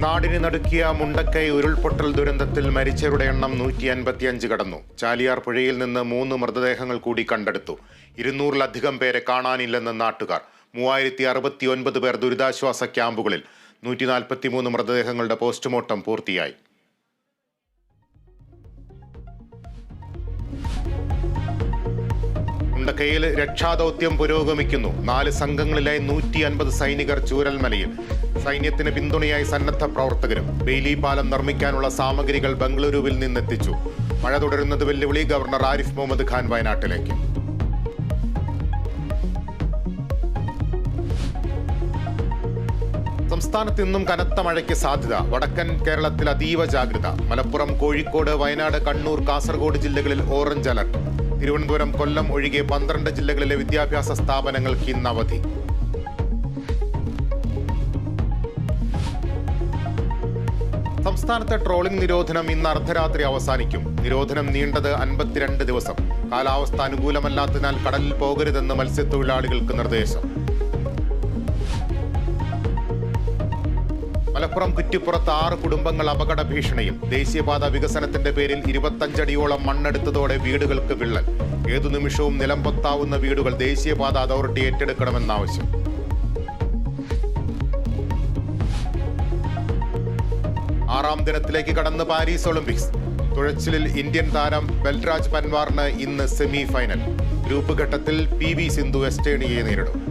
നാടിനെ നടുക്കിയ മുണ്ടക്കൈ ഉരുൾപൊട്ടൽ ദുരന്തത്തിൽ മരിച്ചവരുടെ എണ്ണം 155 കടന്നു. ചാലിയാർ പുഴയിൽ നിന്ന് 3 മൃതദേഹങ്ങൾ കൂടി കണ്ടെടുത്തു. 200-ലധികം പേരെ കാണാനില്ലെന്ന് നാട്ടുകാർ. 3069 പേർ ദുരിതാശ്വാസ ക്യാമ്പുകളിൽ. 143 മൃതദേഹങ്ങളുടെ പോസ്റ്റ്മോർട്ടം പൂർത്തിയായി. മുണ്ടക്കൈയിൽ രക്ഷാദൗത്യം പുരോഗമിക്കുന്നു. 4 സംഘങ്ങളിലായി 150 സൈനികർ ചൂരൽമലയിൽ. സൈന്യത്തിന് പിന്തുണയായി സന്നദ്ധ പ്രവർത്തകരും. ബെയിലി പാലം നിർമ്മിക്കാനുള്ള സാമഗ്രികൾ ബംഗളൂരുവിൽ നിന്നെത്തിച്ചു. മഴ തുടരുന്നത് വെല്ലുവിളി. ഗവർണർ ആരിഫ് മുഹമ്മദ് ഖാൻ വയനാട്ടിലേക്ക്. സംസ്ഥാനത്ത് ഇന്നും കനത്ത മഴയ്ക്ക് സാധ്യത. വടക്കൻ കേരളത്തിൽ അതീവ ജാഗ്രത. മലപ്പുറം, കോഴിക്കോട്, വയനാട്, കണ്ണൂർ, കാസർഗോഡ് ജില്ലകളിൽ ഓറഞ്ച് അലർട്ട്. തിരുവനന്തപുരം, കൊല്ലം ഒഴികെ 12 ജില്ലകളിലെ വിദ്യാഭ്യാസ സ്ഥാപനങ്ങൾക്ക് ഇന്ന് അവധി. സംസ്ഥാനത്തെ ട്രോളിംഗ് നിരോധനം ഇന്ന് അർദ്ധരാത്രി അവസാനിക്കും. നിരോധനം നീണ്ടത് 52 ദിവസം. കാലാവസ്ഥ അനുകൂലമല്ലാത്തതിനാൽ കടലിൽ പോകരുതെന്ന് മത്സ്യത്തൊഴിലാളികൾക്ക് നിർദ്ദേശം. മലപ്പുറം കുറ്റിപ്പുറത്ത് 6 കുടുംബങ്ങൾ അപകട ഭീഷണിയിൽ. ദേശീയപാത വികസനത്തിന്റെ പേരിൽ 25 അടിയോളം മണ്ണെടുത്തതോടെ വീടുകൾക്ക് വിള്ളൽ. ഏതു നിമിഷവും നിലംപൊത്താവുന്ന വീടുകൾ. ദേശീയപാത അതോറിറ്റി ഏറ്റെടുക്കണമെന്നാവശ്യം. ആറാം ദിനത്തിലേക്ക് കടന്ന് പാരീസ് ഒളിമ്പിക്സ്. തുഴച്ചിലിൽ ഇന്ത്യൻ താരം ബൽരാജ് പൻവാറിന് ഇന്ന് സെമി ഫൈനൽ. ഗ്രൂപ്പ് ഘട്ടത്തിൽ PV സിന്ധു എസ്റ്റേണിയെ നേരിടും.